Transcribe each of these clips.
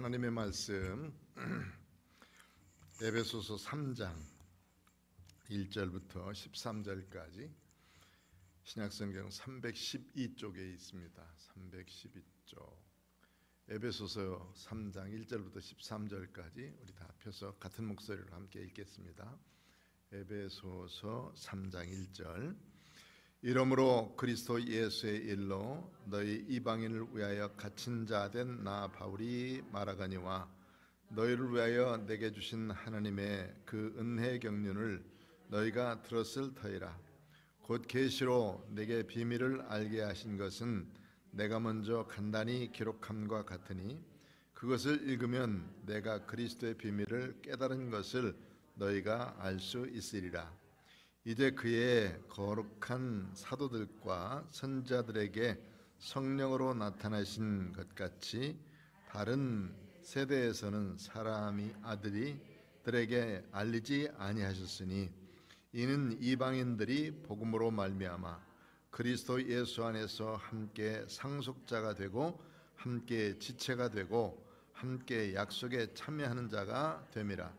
하나님의 말씀 에베소서 3장 1절부터 13절까지 신약성경 312쪽에 있습니다. 312쪽 에베소서 3장 1절부터 13절까지 우리 다 펴서 같은 목소리로 함께 읽겠습니다. 에베소서 3장 1절 이러므로 그리스도 예수의 일로 너희 이방인을 위하여 갇힌 자 된 나 바울이 말하거니와 너희를 위하여 내게 주신 하나님의 그 은혜 경륜을 너희가 들었을 터이라. 곧 계시로 내게 비밀을 알게 하신 것은 내가 먼저 간단히 기록함과 같으니 그것을 읽으면 내가 그리스도의 비밀을 깨달은 것을 너희가 알 수 있으리라. 이제 그의 거룩한 사도들과 선지자들에게 성령으로 나타나신 것 같이 다른 세대에서는 사람이 아들들에게 알리지 아니하셨으니 이는 이방인들이 복음으로 말미암아 그리스도 예수 안에서 함께 상속자가 되고 함께 지체가 되고 함께 약속에 참여하는 자가 됨이라.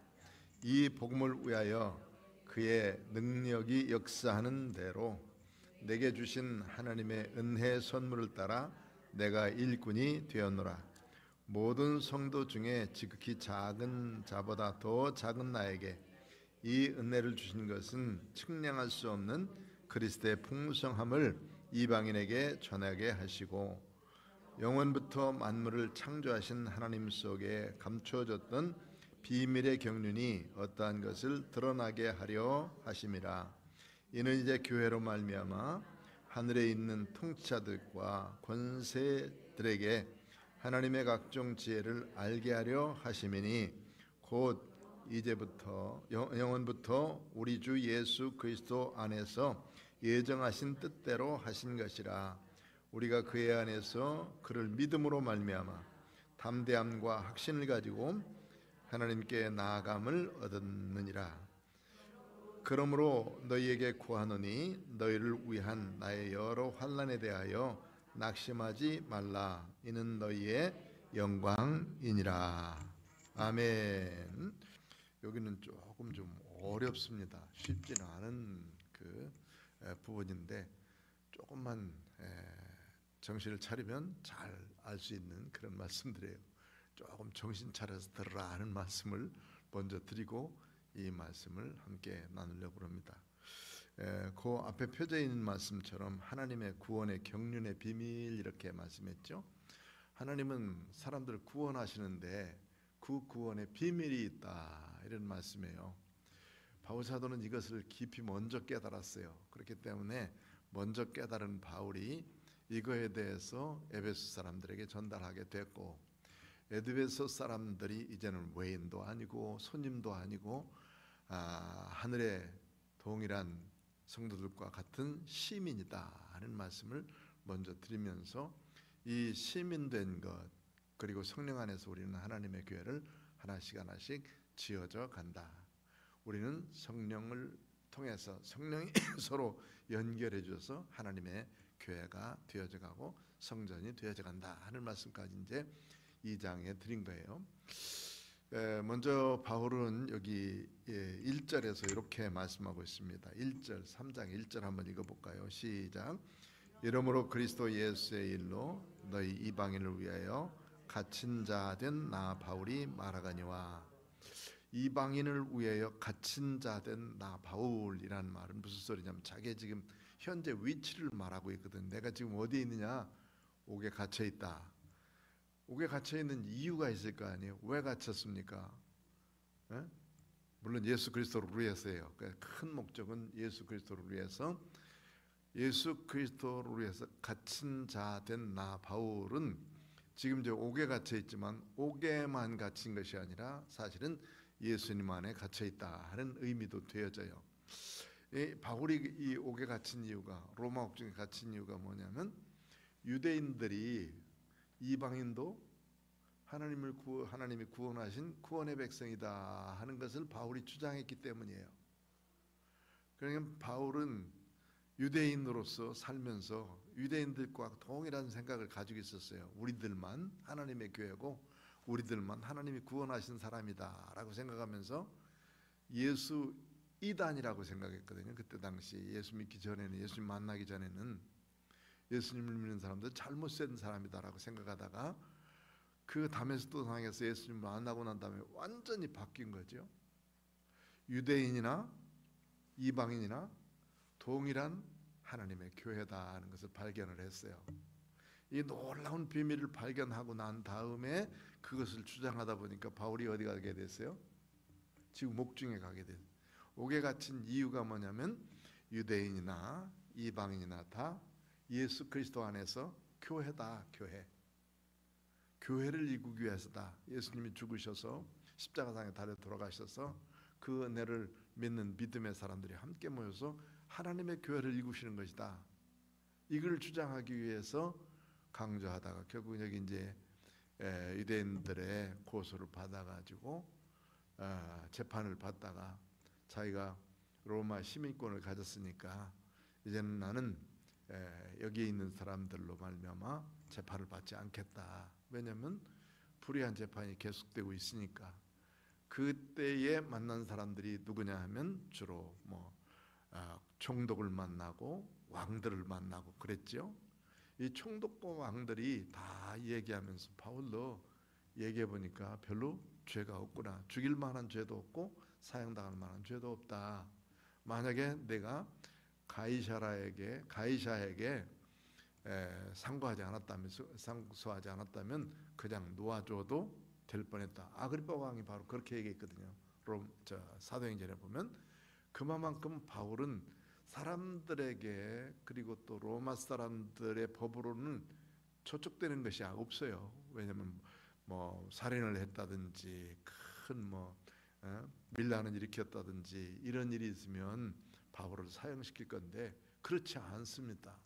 이 복음을 위하여 그의 능력이 역사하는 대로 내게 주신 하나님의 은혜 선물을 따라 내가 일꾼이 되었노라. 모든 성도 중에 지극히 작은 자보다 더 작은 나에게 이 은혜를 주신 것은 측량할 수 없는 그리스도의 풍성함을 이방인에게 전하게 하시고 영원부터 만물을 창조하신 하나님 속에 감추어졌던 비밀의 경륜이 어떠한 것을 드러나게 하려 하심이라. 이는 이제 교회로 말미암아 하늘에 있는 통치자들과 권세들에게 하나님의 각종 지혜를 알게 하려 하심이니 곧 이제부터 영원부터 우리 주 예수 그리스도 안에서 예정하신 뜻대로 하신 것이라. 우리가 그의 안에서 그를 믿음으로 말미암아 담대함과 확신을 가지고 하나님께 나아감을 얻었느니라. 그러므로 너희에게 구하노니 너희를 위한 나의 여러 환난에 대하여 낙심하지 말라. 이는 너희의 영광이니라. 아멘. 여기는 조금 좀 어렵습니다. 쉽지는 않은 그 부분인데 조금만 정신을 차리면 잘 알 수 있는 그런 말씀들이에요. 조금 정신 차려서 들으라 하는 말씀을 먼저 드리고 이 말씀을 함께 나누려고 합니다. 그 앞에 펴져 있는 말씀처럼 하나님의 구원의 경륜의 비밀 이렇게 말씀했죠. 하나님은 사람들을 구원하시는데 그 구원의 비밀이 있다 이런 말씀이에요. 바울 사도는 이것을 깊이 먼저 깨달았어요. 그렇기 때문에 먼저 깨달은 바울이 이거에 대해서 에베소 사람들에게 전달하게 됐고 에베소 사람들이 이제는 외인도 아니고 손님도 아니고 하늘의 동일한 성도들과 같은 시민이다 하는 말씀을 먼저 드리면서 이 시민된 것 그리고 성령 안에서 우리는 하나님의 교회를 하나씩 하나씩 지어져 간다. 우리는 성령을 통해서 성령이 서로 연결해 줘서 하나님의 교회가 되어져 가고 성전이 되어져 간다 하는 말씀까지 이제 2장에 드린 거예요. 먼저 바울은 여기 1절에서 이렇게 말씀하고 있습니다. 1절 3장 1절 한번 읽어볼까요? 시작. 이러므로 그리스도 예수의 일로 너희 이방인을 위하여 갇힌 자 된 나 바울이 말하거니와. 이방인을 위하여 갇힌 자 된 나 바울이라는 말은 무슨 소리냐면 자기 지금 현재 위치를 말하고 있거든. 내가 지금 어디에 있느냐? 옥에 갇혀 있다. 옥에 갇혀 있는 이유가 있을 거 아니에요. 왜 갇혔습니까? 물론 예수 그리스도를 위해서예요. 큰 목적은 예수 그리스도를 위해서. 예수 그리스도를 위해서 갇힌 자 된 나 바울은 지금 저 옥에 갇혀 있지만 옥에만 갇힌 것이 아니라 사실은 예수님 안에 갇혀 있다 하는 의미도 되어져요. 바울이 이 옥에 갇힌 이유가 로마 옥중에 갇힌 이유가 뭐냐면 유대인들이 이방인도 하나님이 구원하신 구원의 백성이다 하는 것을 바울이 주장했기 때문이에요. 그러니까 바울은 유대인으로서 살면서 유대인들과 동일한 생각을 가지고 있었어요. 우리들만 하나님의 교회고 우리들만 하나님이 구원하신 사람이다라고 생각하면서 예수 이단이라고 생각했거든요. 그때 당시 예수 믿기 전에는, 예수님 만나기 전에는 예수님을 믿는 사람들 잘못된 사람이다라고 생각하다가 그 다메스도 상에서 예수님을 만나고 난 다음에 완전히 바뀐 거죠. 유대인이나 이방인이나 동일한 하나님의 교회다 하는 것을 발견을 했어요. 이 놀라운 비밀을 발견하고 난 다음에 그것을 주장하다 보니까 바울이 어디 가게 됐어요? 지금 목중에 가게 됐어요. 옥에 갇힌 이유가 뭐냐면 유대인이나 이방인이나 다 예수 그리스도 안에서 교회다. 교회를 이루기 위해서다. 예수님이 죽으셔서 십자가상에 달려 돌아가셔서 그 은혜를 믿는 믿음의 사람들이 함께 모여서 하나님의 교회를 이루시는 것이다. 이걸 주장하기 위해서 강조하다가 결국 여기 이제 유대인들의 고소를 받아가지고 재판을 받다가 자기가 로마 시민권을 가졌으니까 이제는 나는 여기에 있는 사람들로 말미암아 재판을 받지 않겠다. 왜냐하면 불의한 재판이 계속되고 있으니까. 그때에 만난 사람들이 누구냐 하면 주로 총독을 만나고 왕들을 만나고 그랬죠. 이 총독과 왕들이 다 얘기하면서 바울도 얘기해 보니까 별로 죄가 없구나. 죽일 만한 죄도 없고 사형당할 만한 죄도 없다. 만약에 내가 가이사에게 상고하지 않았다면 그냥 놓아줘도 될 뻔했다. 아그리파 왕이 바로 그렇게 얘기했거든요. 사도행전에 보면 그만큼 바울은 사람들에게 그리고 또 로마 사람들의 법으로는 저촉되는 것이 없어요. 왜냐하면 살인을 했다든지 큰 밀란을 일으켰다든지 이런 일이 있으면 바울을 사형시킬 건데 그렇지 않습니다.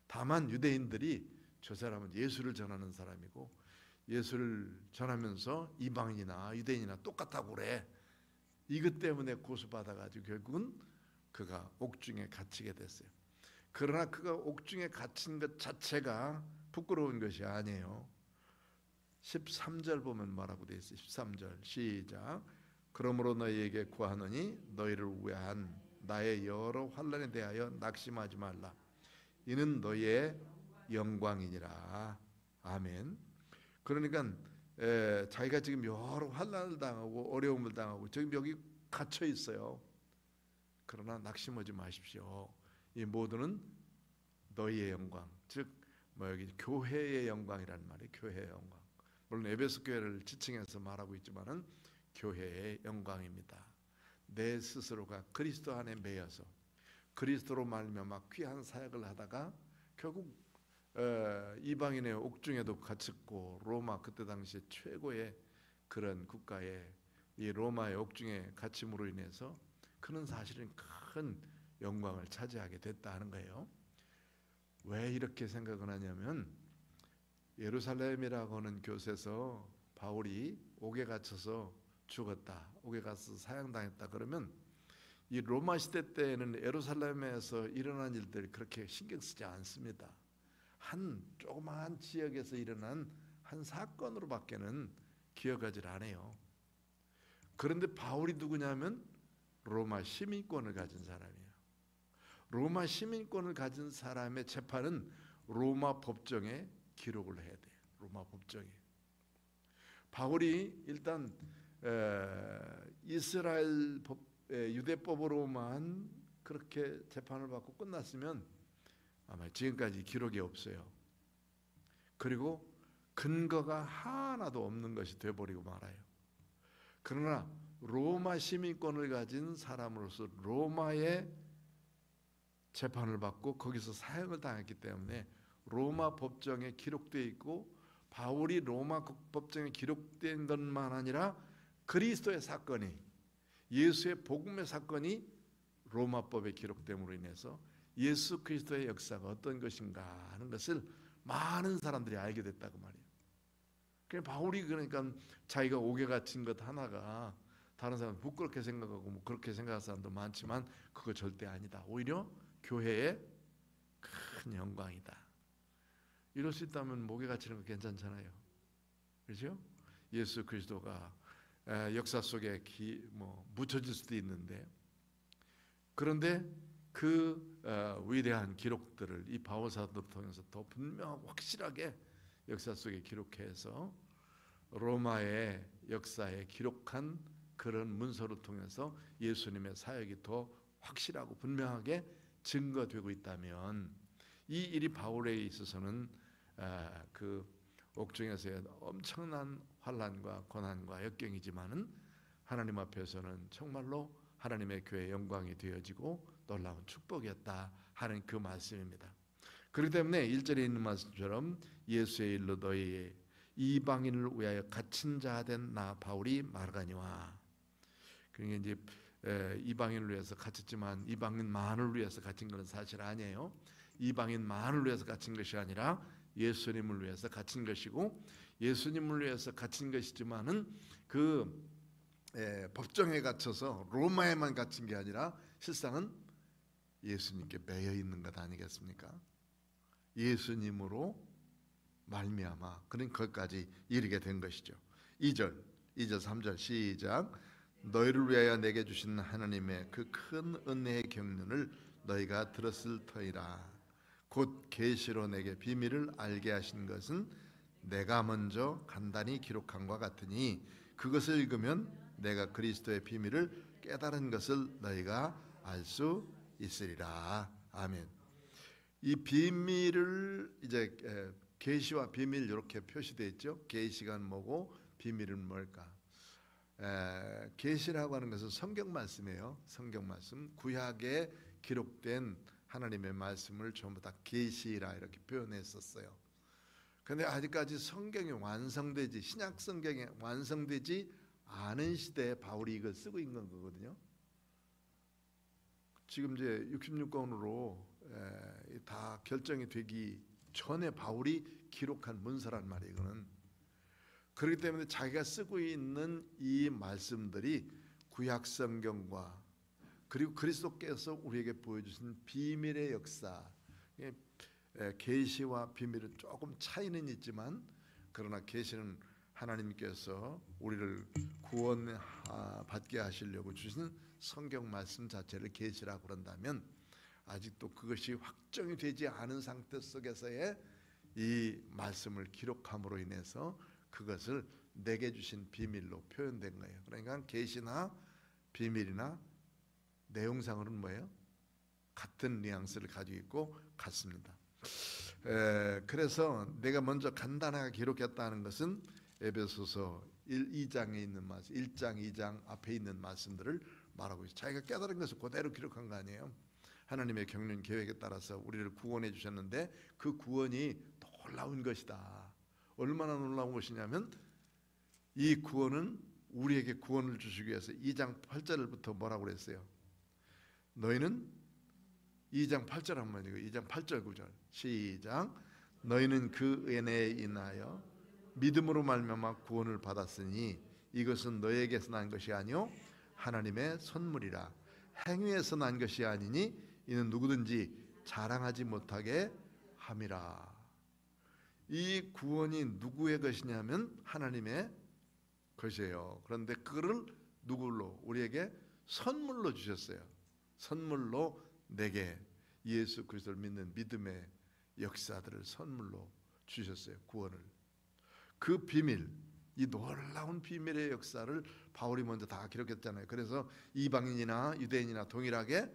다만 유대인들이 저 사람은 예수를 전하는 사람이고 예수를 전하면서 이방인이나 유대인이나 똑같다고 그래. 이것 때문에 고소받아가지고 결국은 그가 옥중에 갇히게 됐어요. 그러나 그가 옥중에 갇힌 것 자체가 부끄러운 것이 아니에요. 13절 보면 뭐라고 되어 있어요? 13절 시작. 그러므로 너희에게 구하노니 너희를 위한 나의 여러 환난에 대하여 낙심하지 말라. 이는 너희의 영광이니라. 아멘. 그러니까 자기가 지금 여러 환난을 당하고 어려움을 당하고 지금 여기 갇혀 있어요. 그러나 낙심하지 마십시오. 이 모두는 너희의 영광, 즉 여기 교회의 영광이라는 말이 교회의 영광. 물론 에베소 교회를 지칭해서 말하고 있지만은 교회의 영광입니다. 내 스스로가 그리스도 안에 매여서 그리스도로 말미암아 귀한 사역을 하다가 결국 이방인의 옥중에도 갇혔고 로마 그때 당시 최고의 그런 국가의 이 로마의 옥중에 갇힘으로 인해서 그는 사실은 큰 영광을 차지하게 됐다 하는 거예요. 왜 이렇게 생각을 하냐면 예루살렘이라고 하는 곳에서 바울이 옥에 갇혀서 죽었다, 옥에 가서 사형당했다 그러면 이 로마 시대 때에는 예루살렘에서 일어난 일들이 그렇게 신경 쓰지 않습니다. 한 조그마한 지역에서 일어난 한 사건으로밖에는 기억하지 않아요. 그런데 바울이 누구냐면 로마 시민권을 가진 사람이에요. 로마 시민권을 가진 사람의 재판은 로마 법정에 기록을 해야 돼요. 로마 법정에. 바울이 일단 이스라엘 법, 유대법으로만 그렇게 재판을 받고 끝났으면 아마 지금까지 기록이 없어요. 그리고 근거가 하나도 없는 것이 되어버리고 말아요. 그러나 로마 시민권을 가진 사람으로서 로마의 재판을 받고 거기서 사형을 당했기 때문에 로마 법정에 기록되어 있고 바울이 로마 법정에 기록된 것만 아니라 그리스도의 사건이 예수의 복음의 사건이 로마법에 기록됨으로 인해서 예수 그리스도의 역사가 어떤 것인가 하는 것을 많은 사람들이 알게 됐다고 말이에요. 그러니까 바울이 그러니까 자기가 옥에 갇힌 것 하나가 다른 사람 부끄럽게 생각하고 그렇게 생각하는 사람도 많지만 그거 절대 아니다. 오히려 교회의 큰 영광이다. 이럴 수 있다면 목에 갇히는 거 괜찮잖아요. 그렇죠? 예수 그리스도가 역사 속에 묻혀질 수도 있는데, 그런데 그 위대한 기록들을 이 바울 사도를 통해서 더 분명하고 확실하게 역사 속에 기록해서 로마의 역사에 기록한 그런 문서를 통해서 예수님의 사역이 더 확실하고 분명하게 증거되고 있다면, 이 일이 바울에 있어서는 그 옥중에서의 엄청난 환난과 고난과 역경이지만은 하나님 앞에서는 정말로 하나님의 교회의 영광이 되어지고 놀라운 축복이었다 하는 그 말씀입니다. 그렇기 때문에 1절에 있는 말씀처럼 예수의 일로 너희 이방인을 위하여 갇힌 자 된 나 바울이 말하니와. 그러니까 이제 이방인을 위해서 갇혔지만 이방인만을 위해서 갇힌 것은 사실 아니에요. 이방인만을 위해서 갇힌 것이 아니라 예수님을 위해서 갇힌 것이고, 예수님을 위해서 갇힌 것이지만은 그 법정에 갇혀서 로마에만 갇힌 게 아니라 실상은 예수님께 매여 있는 것 아니겠습니까? 예수님으로 말미암아 그런 것까지 이르게 된 것이죠. 2절 3절 시작. 너희를 위하여 내게 주신 하나님의 그 큰 은혜의 경륜을 너희가 들었을 터이라. 곧 계시로 내게 비밀을 알게 하신 것은 내가 먼저 간단히 기록한 것 같으니 그것을 읽으면 내가 그리스도의 비밀을 깨달은 것을 너희가 알 수 있으리라. 아멘. 이 비밀을 이제 계시와 비밀 이렇게 표시되어 있죠. 계시가 뭐고 비밀은 뭘까? 계시라고 하는 것은 성경 말씀이에요. 성경 말씀, 구약에 기록된 하나님의 말씀을 전부 다 계시라 이렇게 표현했었어요. 그런데 아직까지 성경이 완성되지, 신약 성경이 완성되지 않은 시대에 바울이 이걸 쓰고 있는 거거든요. 지금 이제 66권으로 다 결정이 되기 전에 바울이 기록한 문서란 말이에요. 이거는. 그렇기 때문에 자기가 쓰고 있는 이 말씀들이 구약 성경과 그리고 그리스도께서 우리에게 보여주신 비밀의 역사, 계시와 비밀은 조금 차이는 있지만, 그러나 계시는 하나님께서 우리를 구원받게 하시려고 주신 성경 말씀 자체를 계시라고 그런다면, 아직도 그것이 확정이 되지 않은 상태 속에서의 이 말씀을 기록함으로 인해서 그것을 내게 주신 비밀로 표현된 거예요. 그러니까 계시나 비밀이나 내용상으로는 뭐예요? 같은 뉘앙스를 가지고 있고 같습니다. 그래서 내가 먼저 간단하게 기록했다는 것은 에베소서 2장에 있는 말씀, 1장, 2장 앞에 있는 말씀들을 말하고 있어요. 자기가 깨달은 것을 그대로 기록한 거 아니에요. 하나님의 경륜 계획에 따라서 우리를 구원해 주셨는데 그 구원이 놀라운 것이다. 얼마나 놀라운 것이냐면, 이 구원은 우리에게 구원을 주시기 위해서 2장 8절부터 뭐라고 그랬어요? 너희는 2장 8절 한번 읽어요. 2장 8절 9절 시작. 너희는 그 은혜에 인하여 믿음으로 말미암아 구원을 받았으니 이것은 너희에게서 난 것이 아니요 하나님의 선물이라. 행위에서 난 것이 아니니 이는 누구든지 자랑하지 못하게 함이라. 이 구원이 누구의 것이냐면 하나님의 것이에요. 그런데 그를 누구로? 우리에게 선물로 주셨어요. 선물로 내게 예수 그리스도를 믿는 믿음의 역사들을 선물로 주셨어요. 구원을. 그 비밀, 이 놀라운 비밀의 역사를 바울이 먼저 다 기록했잖아요. 그래서 이방인이나 유대인이나 동일하게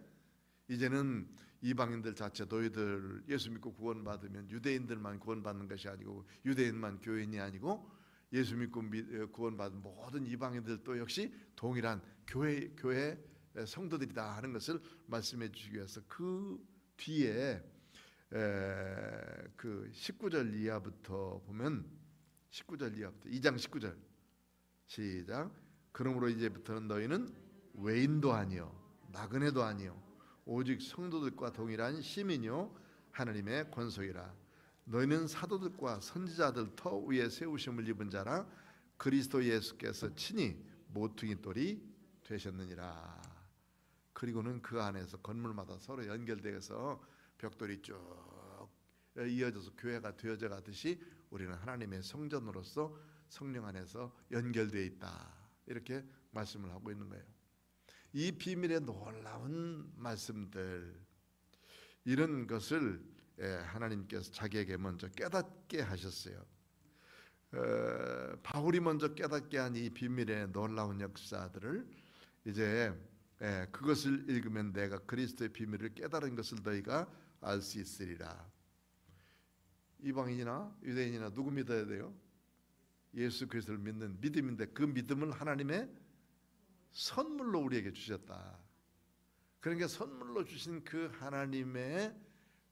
이제는 이방인들 자체, 너희들 예수 믿고 구원받으면 유대인들만 구원받는 것이 아니고 유대인만 교인이 아니고 예수 믿고 구원받은 모든 이방인들도 역시 동일한 교회 성도들이다 하는 것을 말씀해 주시기 위해서 그 뒤에 그 19절 이하부터 보면 19절 이하부터 2장 19절 시작. 그러므로 이제부터는 너희는 외인도 아니요 나그네도 아니요 오직 성도들과 동일한 시민이요 하나님의 권속이라. 너희는 사도들과 선지자들 터 위에 세우심을 입은 자라. 그리스도 예수께서 친히 모퉁이 돌이 되셨느니라. 그리고는 그 안에서 건물마다 서로 연결되어서 벽돌이 쭉 이어져서 교회가 되어져 가듯이 우리는 하나님의 성전으로서 성령 안에서 연결되어 있다. 이렇게 말씀을 하고 있는 거예요. 이 비밀의 놀라운 말씀들, 이런 것을 하나님께서 자기에게 먼저 깨닫게 하셨어요. 바울이 먼저 깨닫게 한 이 비밀의 놀라운 역사들을 이제 그것을 읽으면 내가 그리스도의 비밀을 깨달은 것을 너희가 알 수 있으리라. 이방인이나 유대인이나 누구 믿어야 돼요? 예수 그리스도를 믿는 믿음인데, 그 믿음을 하나님의 선물로 우리에게 주셨다. 그러니까 선물로 주신 그 하나님의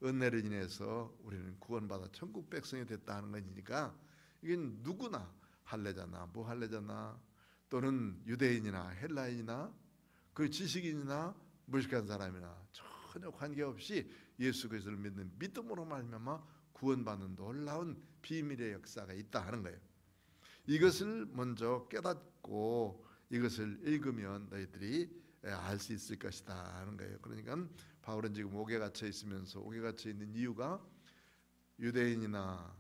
은혜를 인해서 우리는 구원받아 천국 백성이 됐다 하는 거니까, 이건 누구나, 할례자나 무할례자나 또는 유대인이나 헬라인이나 그 지식인이나 무식한 사람이나 전혀 관계없이 예수 그리스도를 믿는 믿음으로 말미암아 구원받는 놀라운 비밀의 역사가 있다 하는 거예요. 이것을 먼저 깨닫고 이것을 읽으면 너희들이 알 수 있을 것이다 하는 거예요. 그러니까 바울은 지금 옥에 갇혀 있으면서, 옥에 갇혀 있는 이유가 유대인이나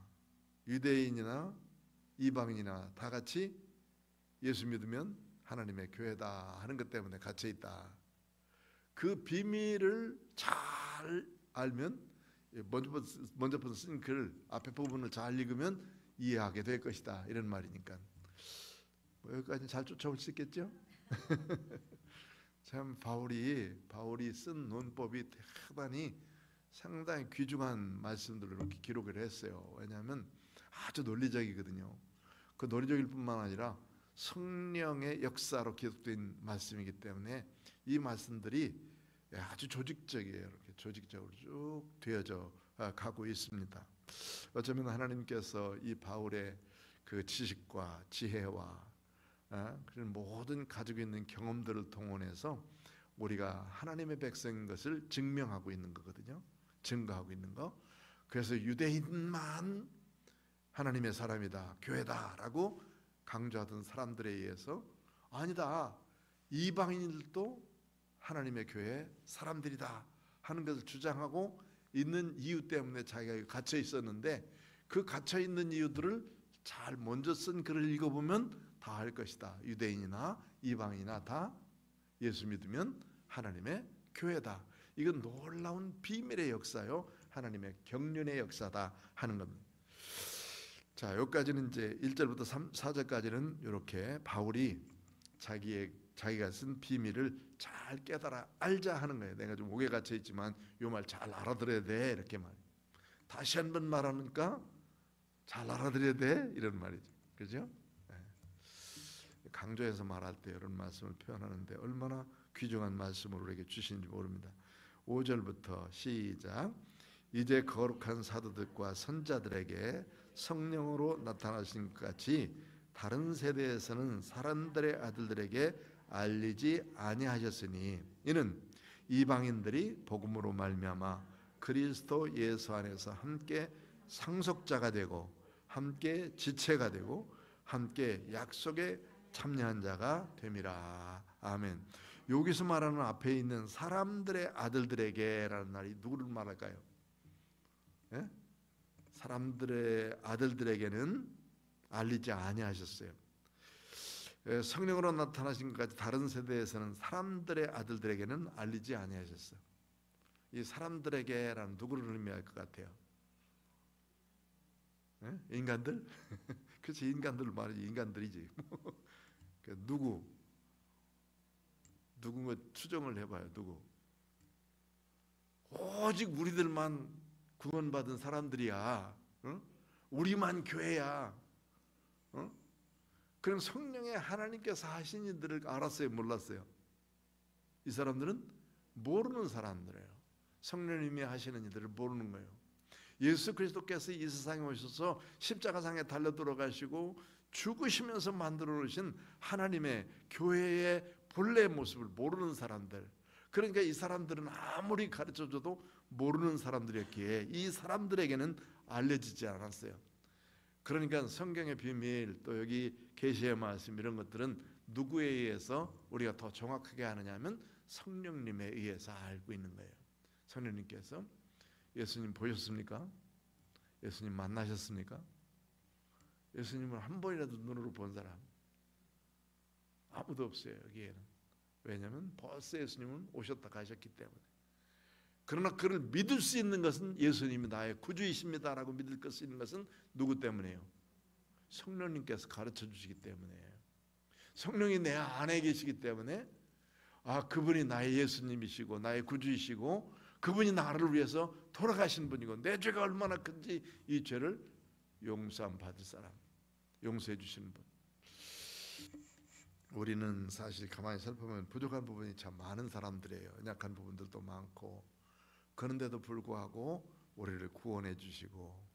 이방인이나 다 같이 예수 믿으면 하나님의 교회다 하는 것 때문에 갇혀 있다. 그 비밀을 잘 알면, 먼저 쓴 글 앞에 부분을 잘 읽으면 이해하게 될 것이다, 이런 말이니까 여기까지 잘 쫓아올 수 있겠죠? 참 바울이 쓴 논법이 상당히 귀중한 말씀들을 이렇게 기록을 했어요. 왜냐하면 아주 논리적이거든요. 그 논리적일 뿐만 아니라 성령의 역사로 기록된 말씀이기 때문에 이 말씀들이 아주 조직적이에요. 이렇게 조직적으로 쭉 되어져 가고 있습니다. 어쩌면 하나님께서 이 바울의 그 지식과 지혜와 그런 모든 가지고 있는 경험들을 동원해서 우리가 하나님의 백성인 것을 증명하고 있는 거거든요. 증거하고 있는 거. 그래서 유대인만 하나님의 사람이다, 교회다라고 강조하던 사람들에 의해서 아니다, 이방인들도 하나님의 교회 사람들이다 하는 것을 주장하고 있는 이유 때문에 자기가 갇혀 있었는데, 그 갇혀 있는 이유들을 잘 먼저 쓴 글을 읽어보면 다 할 것이다. 유대인이나 이방인이나 다 예수 믿으면 하나님의 교회다. 이건 놀라운 비밀의 역사요, 하나님의 경륜의 역사다 하는 겁니다. 자, 여기까지는 이제 1절부터 4절까지는 이렇게 바울이 자기가 쓴 비밀을 잘 깨달아 알자 하는 거예요. 내가 좀 옥에 갇혀 있지만 이 말 잘 알아들어야 돼, 이렇게 말. 다시 한번 말하니까 잘 알아들어야 돼, 이런 말이죠. 그죠? 강조해서 말할 때 이런 말씀을 표현하는데 얼마나 귀중한 말씀을 우리에게 주시는지 모릅니다. 5절부터 시작. 이제 거룩한 사도들과 선자들에게 성령으로 나타나신 것 같이 다른 세대에서는 사람들의 아들들에게 알리지 아니하셨으니, 이는 이방인들이 복음으로 말미암아 그리스도 예수 안에서 함께 상속자가 되고 함께 지체가 되고 함께 약속에 참여한 자가 됨이라. 아멘. 여기서 말하는 앞에 있는 사람들의 아들들에게라는 말이 누구를 말할까요? 예? 사람들의 아들들에게는 알리지 아니하셨어요. 성령으로 나타나신 것까지 다른 세대에서는 사람들의 아들들에게는 알리지 아니하셨어요. 이 사람들에게라는 누구를 의미할 것 같아요? 예? 인간들? 그렇지, 인간들 말이지, 인간들이지. 누군가 추정을 해봐요. 누구? 오직 우리들만 구원받은 사람들이야. 어? 우리만 교회야. 어? 그럼 성령의 하나님께서 하신 일들을 알았어요, 몰랐어요? 이 사람들은 모르는 사람들이에요. 성령님이 하시는 일들을 모르는 거예요. 예수 그리스도께서 이 세상에 오셔서 십자가상에 달려 들어가시고 죽으시면서 만들어 놓으신 하나님의 교회의 본래 모습을 모르는 사람들, 그러니까 이 사람들은 아무리 가르쳐줘도 모르는 사람들이었기에 이 사람들에게는 알려지지 않았어요. 그러니까 성경의 비밀, 또 여기 계시의 말씀, 이런 것들은 누구에 의해서 우리가 더 정확하게 아느냐 하면 성령님에 의해서 알고 있는 거예요. 성령님께서, 예수님 보셨습니까? 예수님 만나셨습니까? 예수님을 한 번이라도 눈으로 본 사람 아무도 없어요, 여기에는. 왜냐하면 벌써 예수님은 오셨다 가셨기 때문에. 그러나 그를 믿을 수 있는 것은 예수님이 나의 구주이십니다라고 믿을 수 있는 것은 누구 때문에요? 성령님께서 가르쳐 주시기 때문에. 성령이 내 안에 계시기 때문에 그분이 나의 예수님이시고 나의 구주이시고 그분이 나를 위해서 돌아가신 분이고 내 죄가 얼마나 큰지 이 죄를 용서함 받을 사람, 용서해 주시는 분. 우리는 사실 가만히 살펴보면 부족한 부분이 참 많은 사람들이에요. 연약한 부분들도 많고, 그런데도 불구하고 우리를 구원해 주시고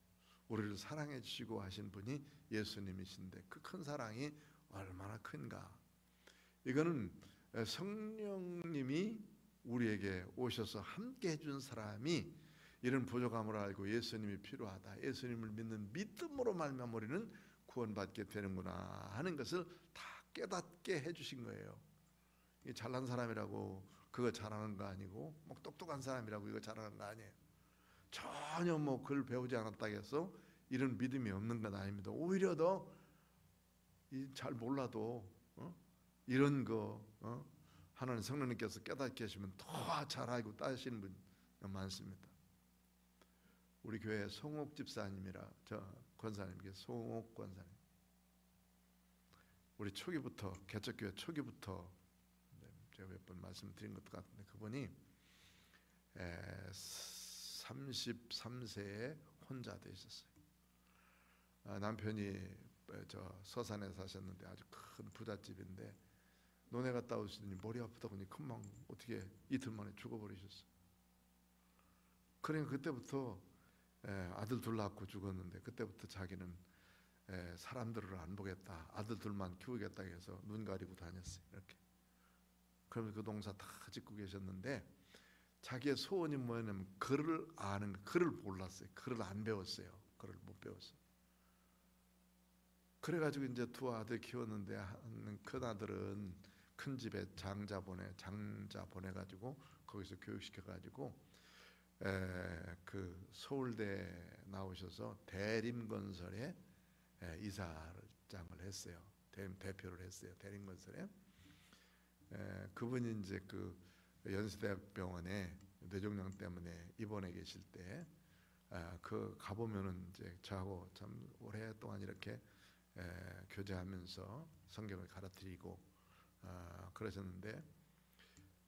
우리를 사랑해 주시고 하신 분이 예수님이신데 그 큰 사랑이 얼마나 큰가. 이거는 성령님이 우리에게 오셔서 함께 해준 사람이 이런 부족함을 알고 예수님이 필요하다, 예수님을 믿는 믿음으로 말미암아 우리는 구원받게 되는구나 하는 것을 다 깨닫게 해주신 거예요. 잘난 사람이라고 그거 잘하는 거 아니고, 뭐 똑똑한 사람이라고 이거 잘하는 거 아니에요. 전혀 뭐 그걸 배우지 않았다고 해서 이런 믿음이 없는 건 아닙니다. 오히려 더 잘 몰라도 이런 거 하나님 성령님께서 깨닫게 하시면 더 잘 알고 따시는 분 많습니다. 우리 교회 송옥 집사님이라 저 권사님께 송옥 권사님, 우리 초기부터 개척교회 초기부터 제가 몇 번 말씀드린 것 같은데 그분이 33세에 혼자 되셨어요. 남편이 저 서산에 사셨는데 아주 큰 부잣집인데 논에 갔다 오시더니 머리 아프다고 하니 금방 어떻게 이틀 만에 죽어버리셨어요. 그러니까 그때부터 아들 둘 낳고 죽었는데 그때부터 자기는 사람들을 안 보겠다, 아들 둘만 키우겠다 해서 눈 가리고 다녔어요. 이렇게. 그러면 그 동사 다 짓고 계셨는데 자기의 소원이 뭐냐면 글을 아는 거, 글을 몰랐어요. 글을 안 배웠어요. 글을 못 배웠어요. 그래가지고 이제 두 아들 키웠는데 큰 아들은 큰 집에 장자 보내가지고 거기서 교육시켜가지고 그 서울대 나오셔서 대림건설에 이사장을 했어요. 대표를 했어요. 대림건설에. 그분이 이제 그 연세대병원에 뇌종양 때문에 입원해 계실 때 그 가보면은 이제 저하고 참 오랫동안 이렇게 교제하면서 성경을 가르치고 그러셨는데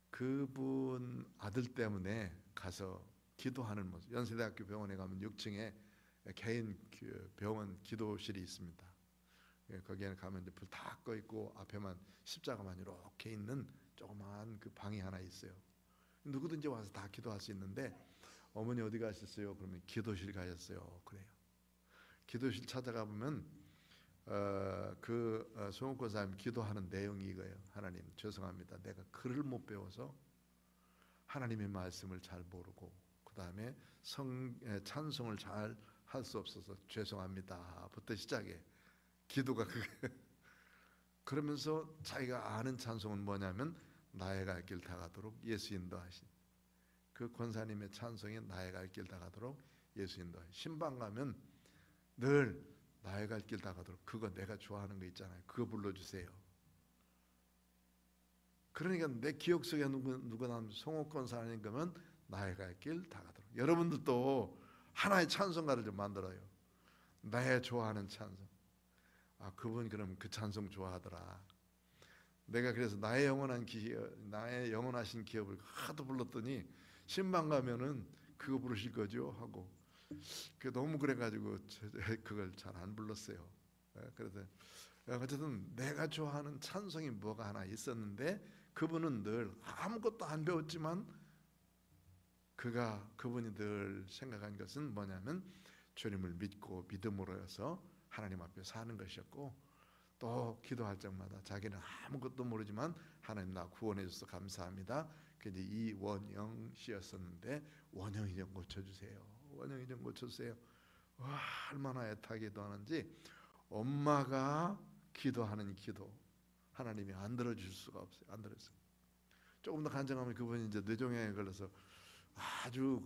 그분 아들 때문에 가서 기도하는 모습. 연세대학교 병원에 가면 6층에 개인 병원 기도실이 있습니다. 거기에 가면 이제 불 다 꺼 있고 앞에만 십자가만 이렇게 있는 조그마한 그 방이 하나 있어요. 누구든지 와서 다 기도할 수 있는데 어머니 어디 가셨어요? 그러면 기도실 가셨어요. 그래요. 기도실 찾아가 보면 송옥 권사님 기도하는 내용이 이거예요. 하나님 죄송합니다. 내가 글을 못 배워서 하나님의 말씀을 잘 모르고 그 다음에 찬송을 잘 할 수 없어서 죄송합니다부터 시작해. 기도가 그게. 그러면서 자기가 아는 찬송은 뭐냐면 나의 갈 길 다 가도록 예수 인도하신, 그 권사님의 찬송이 나의 갈 길 다 가도록 예수 인도하신. 신방 가면 늘 나의 갈 길 다 가도록, 그거 내가 좋아하는 거 있잖아요. 그거 불러주세요. 그러니까 내 기억 속에 누구나 송옥 권사님 그러면 나의 갈 길 다 가도록. 여러분들도 하나의 찬송가를 좀 만들어요. 나의 좋아하는 찬송. 그분 그럼 그 찬송 좋아하더라. 내가 그래서 나의 영원하신 기업을 하도 불렀더니 신방 가면은 그거 부르실 거죠 하고 너무 그래가지고 그걸 잘 안 불렀어요. 그래서 어쨌든 내가 좋아하는 찬송이 뭐가 하나 있었는데 그분은 늘 아무것도 안 배웠지만 그분이 늘 생각한 것은 뭐냐면 주님을 믿고 믿음으로 해서 하나님 앞에 사는 것이었고, 또 기도할 적마다 자기는 아무것도 모르지만 하나님 나 구원해 주셔서 감사합니다. 그게 이원영 씨였었는데 원영이 좀 고쳐주세요. 원영이 좀 고쳐주세요. 와, 얼마나 애타게 기도하는지. 엄마가 기도하는 기도 하나님이 안 들어줄 수가 없어요. 안 들었어요. 조금 더 간증하면 그분이 이제 뇌종양에 걸려서 아주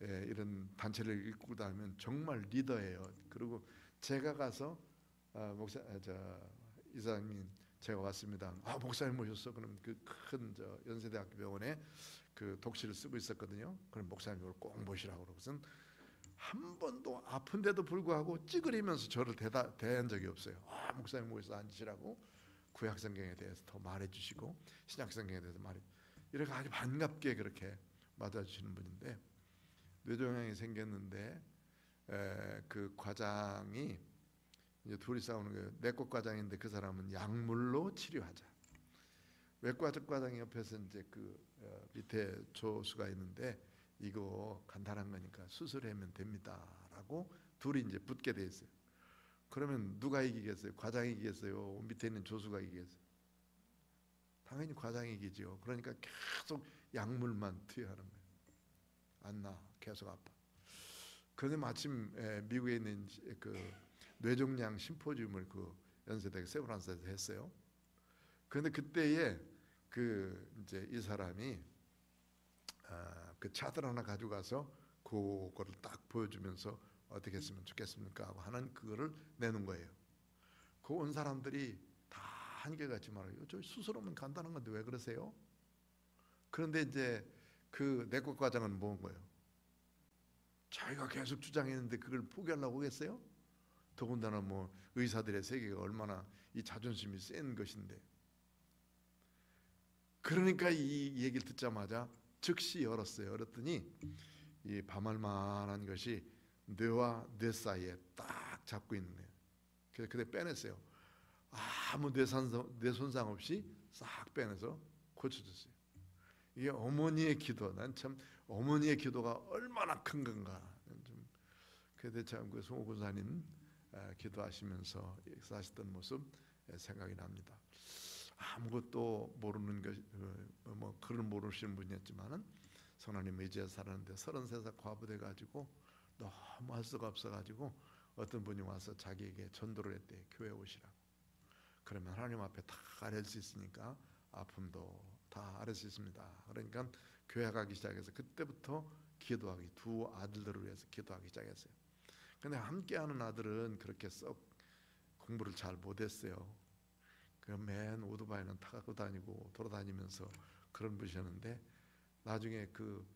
이런 단체를 이끌고 다니면 정말 리더예요. 그리고 제가 가서 목사 이사장님 제가 왔습니다. 목사님 모셨어. 그럼 그 큰 연세대학교 병원에 그 독실을 쓰고 있었거든요. 그럼 목사님을 꼭 모시라고 그러고선 한 번도 아픈데도 불구하고 찌그리면서 저를 대한 적이 없어요. 목사님 모셔서 앉으시라고 구약성경에 대해서 더 말해주시고 신약성경에 대해서 이렇게 아주 반갑게 그렇게 맞아주시는 분인데 뇌종양이 생겼는데 그 과장이 이제 둘이 싸우는 거예요. 내과 과장인데 그 사람은 약물로 치료하자. 외과 과장이 옆에서 이제 그 밑에 조수가 있는데 이거 간단한 거니까 수술하면 됩니다라고 둘이 이제 붙게 돼 있어요. 그러면 누가 이기겠어요? 과장이 이기겠어요? 밑에 있는 조수가 이기겠어요? 당연히 과장이 이기죠. 그러니까 계속 약물만 투여하는 거예요. 안 나, 계속 아파. 그런데 마침 미국에 있는 그 뇌종양 심포지움을 그 연세대 세브란스에서 했어요. 그런데 그때에 그 이제 이 사람이 그 차들 하나 가져가서 그거를 딱 보여주면서 어떻게 했으면 좋겠습니까 하고 하는 그거를 내는 거예요. 그 온 사람들이 다 한결같이 말해요. 저 수술하면 간단한 건데 왜 그러세요? 그런데 이제 그 내과 과장은 뭐한 거예요? 자기가 계속 주장했는데 그걸 포기하려고 하겠어요? 더군다나 뭐 의사들의 세계가 얼마나 이 자존심이 센 것인데. 그러니까 이 얘기를 듣자마자 즉시 열었더니 이 밤알만한 것이 뇌와 뇌 사이에 딱 잡고 있는 거예요. 그래서 그때 빼냈어요. 아무 뇌 손상 없이 싹 빼내서 고쳐줬어요. 이게 어머니의 기도. 난 참 어머니의 기도가 얼마나 큰 건가. 좀 그때 참 그 송호 군사님 기도하시면서 역사하셨던 모습 생각이 납니다. 아무것도 모르는 것, 뭐 그런 모르시는 분이었지만은 성령님 의지해 살았는데 33살 과부돼 가지고 너무 할 수가 없어 가지고 어떤 분이 와서 자기에게 전도를 했대. 교회 오시라고. 그러면 하나님 앞에 다 아뢰 수 있으니까 아픔도 다 아뢰 수 있습니다. 그러니까 교회 가기 시작해서 그때부터 기도하기, 두 아들들을 위해서 기도하기 시작했어요. 근데 함께하는 아들은 그렇게 썩 공부를 잘 못했어요. 맨 오토바이는 타고 다니고 돌아다니면서 그런 분이셨는데 나중에 그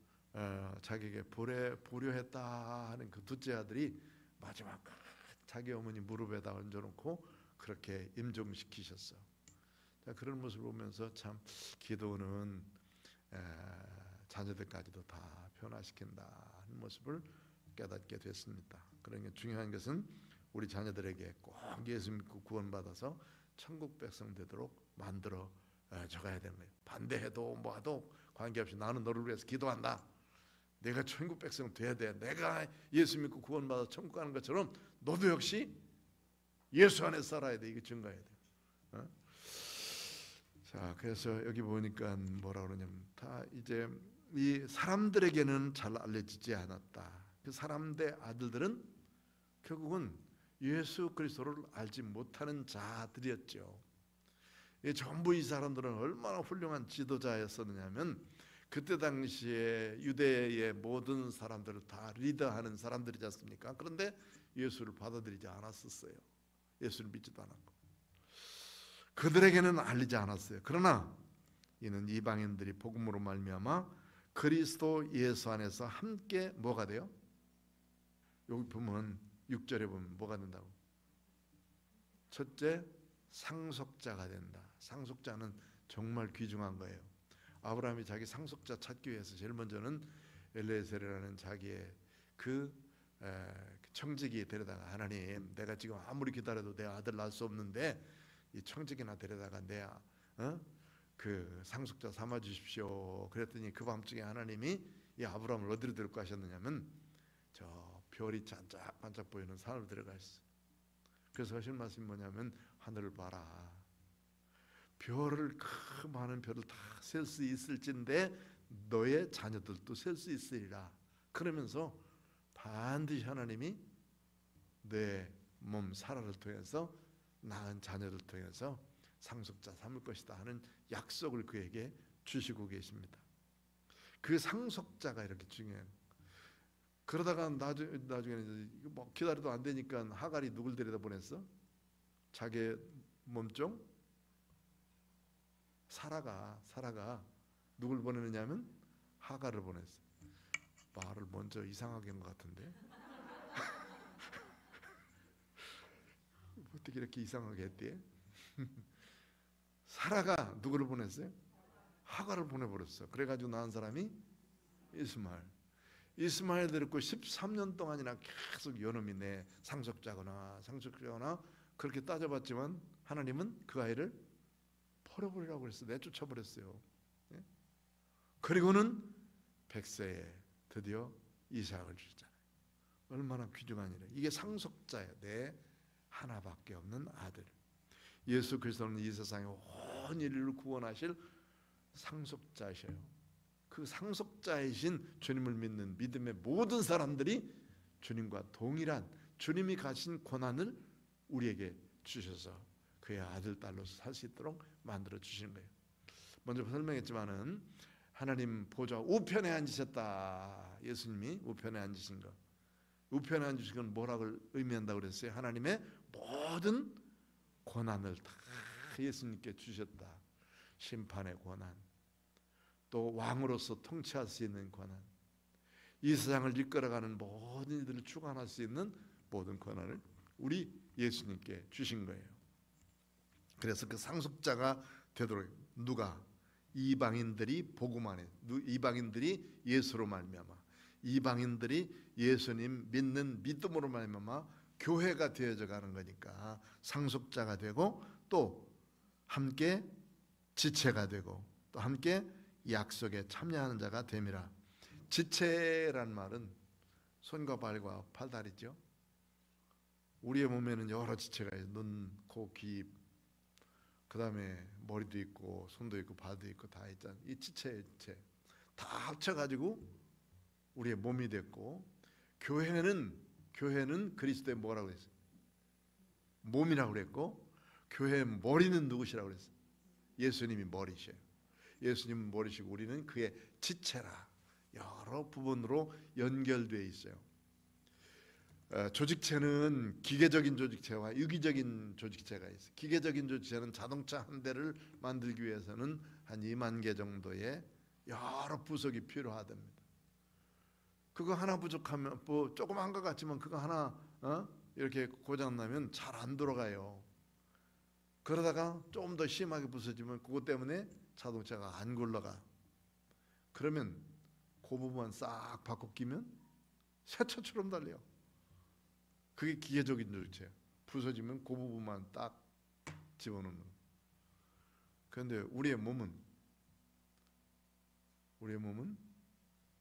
자기에게 보려했다 하는 그 둘째 아들이 마지막 자기 어머니 무릎에다 얹어놓고 그렇게 임종시키셨어. 자, 그런 모습을 보면서 참 기도는 자녀들까지도 다 변화시킨다 하는 모습을 깨닫게 됐습니다. 그러니까 중요한 것은 우리 자녀들에게 꼭 예수 믿고 구원받아서 천국 백성 되도록 만들어 줘가야 되는 거예요. 반대해도 뭐하도 관계없이 나는 너를 위해서 기도한다. 내가 천국 백성 돼야 돼. 내가 예수 믿고 구원받아 천국 가는 것처럼 너도 역시 예수 안에 살아야 돼. 이거 증거해야 돼. 자, 그래서 여기 보니까 뭐라 그러냐면 다 이제 이 사람들에게는 잘 알려지지 않았다. 그 사람들의 아들들은 결국은 예수 그리스도를 알지 못하는 자들이었죠. 전부 이 사람들은 얼마나 훌륭한 지도자였었느냐면 그때 당시에 유대의 모든 사람들을 다 리더하는 사람들이지 않습니까? 그런데 예수를 받아들이지 않았었어요. 예수를 믿지도 않았고 그들에게는 알리지 않았어요. 그러나 이는 이방인들이 복음으로 말미암아 그리스도 예수 안에서 함께 뭐가 돼요? 여기 보면 6절에 보면 뭐가 된다고? 첫째, 상속자가 된다. 상속자는 정말 귀중한 거예요. 아브라함이 자기 상속자 찾기 위해서 제일 먼저는 엘리에셀이라는 자기의 그 청지기 데려다가 하나님 내가 지금 아무리 기다려도 내 아들 낳을 수 없는데 이 청지기나 데려다가 내 그 상속자 삼아 주십시오. 그랬더니 그 밤중에 하나님이 이 아브라함을 어디로 데리고 가셨느냐면 저 별이 반짝반짝 보이는 산으로 데려가셨어요. 그래서 하신 말씀이 뭐냐면 하늘을 봐라. 별을 그 많은 별을 다 셀 수 있을진데 너의 자녀들도 셀 수 있으리라. 그러면서 반드시 하나님이 내 몸 사라를 통해서 낳은 자녀를 통해서 상속자 삼을 것이다 하는 약속을 그에게 주시고 계십니다. 그 상속자가 이렇게 중요해요. 그러다가 나중에는 이거 뭐 기다려도 안 되니까 하갈이 누굴 데려다 보냈어? 자기 몸종 사라가 누굴 보내느냐면 하갈을 보냈어. 말을 먼저 이상하게 한 것 같은데 어떻게 이렇게 이상하게 했대? 사라가 누구를 보냈어요? 하갈을 보내버렸어. 그래가지고 낳은 사람이 이스마엘 데리고 13년 동안이나 계속 연음이네. 상속자거나 그렇게 따져봤지만 하나님은 그 아이를 버려버리라고 그랬어. 내쫓아버렸어요. 예? 그리고는 100세에 드디어 이삭을 주잖아요. 얼마나 귀중한 일이에요. 이게 상속자예요. 내 하나밖에 없는 아들. 예수 그리스도는 이 세상의 온 인류를 구원하실 상속자이셔요. 그 상속자이신 주님을 믿는 믿음의 모든 사람들이 주님과 동일한 주님이 가신 권한을 우리에게 주셔서 그의 아들 딸로서 살 수 있도록 만들어 주신 거예요. 먼저 설명했지만은 하나님 보좌 우편에 앉으셨다. 예수님이 우편에 앉으신 거. 우편에 앉으신 건 뭐라고 의미한다고 그랬어요? 하나님의 모든 권한을 다 예수님께 주셨다. 심판의 권한, 또 왕으로서 통치할 수 있는 권한, 이 세상을 이끌어가는 모든 일들을 주관할 수 있는 모든 권한을 우리 예수님께 주신 거예요. 그래서 그 상속자가 되도록 누가? 이방인들이 복음 안에, 이방인들이 예수로 말미암아, 이방인들이 예수님 믿는 믿음으로 말미암아 교회가 되어져 가는 거니까 상속자가 되고 또 함께 지체가 되고 또 함께 약속에 참여하는 자가 됨이라. 지체란 말은 손과 발과 팔다리죠. 우리의 몸에는 여러 지체가 있어요. 눈, 코, 귀, 그 다음에 머리도 있고 손도 있고 발도 있고 다 있잖아요. 이 지체 다 합쳐가지고 우리의 몸이 됐고, 교회는 그리스도의 뭐라고 했어요? 몸이라고 그랬고, 교회의 머리는 누구시라고 그랬어요? 예수님이 머리셔요. 예수님은 머리시고 우리는 그의 지체라. 여러 부분으로 연결되어 있어요. 조직체는 기계적인 조직체와 유기적인 조직체가 있어요. 기계적인 조직체는 자동차 한 대를 만들기 위해서는 한 2만 개 정도의 여러 부속이 필요하답니다. 그거 하나 부족하면 뭐 조그만 것 같지만 그거 하나 이렇게 고장나면 잘 안 돌아가요. 그러다가 좀 더 심하게 부서지면 그것 때문에 자동차가 안 굴러가. 그러면 그 부분만 싹 바꿔 끼면 새 차처럼 달려요. 그게 기계적인 조직체예요. 부서지면 그 부분만 딱 집어넣는 거예요. 그런데 우리의 몸은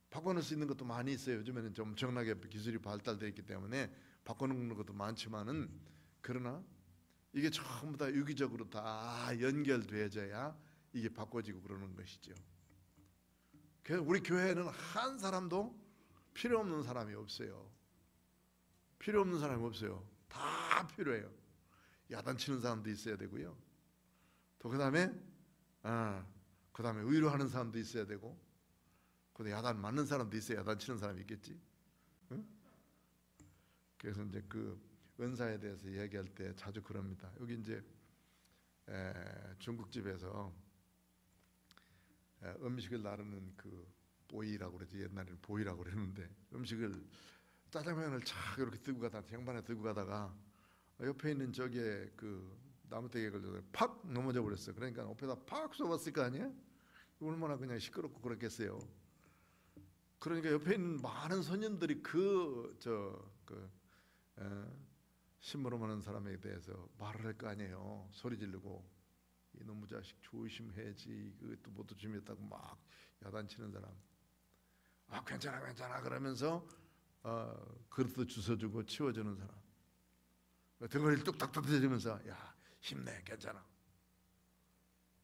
바꿔놓을 수 있는 것도 많이 있어요. 요즘에는 좀 엄청나게 기술이 발달되어 있기 때문에 바꿔놓는 것도 많지만은, 그러나 이게 전부 다 유기적으로 다 연결되어져야 이게 바꿔지고 그러는 것이죠. 그래서 우리 교회는 한 사람도 필요 없는 사람이 없어요. 필요 없는 사람이 없어요. 다 필요해요. 야단치는 사람도 있어야 되고요. 또 그다음에 의로하는 사람도 있어야 되고, 그다음에 야단 맞는 사람도 있어야 야단치는 사람이 있겠지. 응? 그래서 이제 그 은사에 대해서 얘기할 때 자주 그럽니다. 여기 이제 중국집에서 음식을 나르는 그 보이라고 그러지. 옛날에는 보이라고 그랬는데, 음식을 짜장면을 착 이렇게 들고 가다가 쟁반에 들고 가다가 옆에 있는 저기에 그 나무대기에 걸려서 팍 넘어져 버렸어. 그러니까 옆에다 팍 쏘았을 거 아니야? 얼마나 그냥 시끄럽고 그랬겠어요. 그러니까 옆에 있는 많은 손님들이 심부름하는 사람에 대해서 말을 할 거 아니에요. 소리 지르고, 이놈의 자식 조심해야지, 그것도 못 조심했다고 막 야단치는 사람. 괜찮아 그러면서 그릇도 주워주고 치워주는 사람. 등허리를 뚝딱 터뜨리면서 야 힘내, 괜찮아.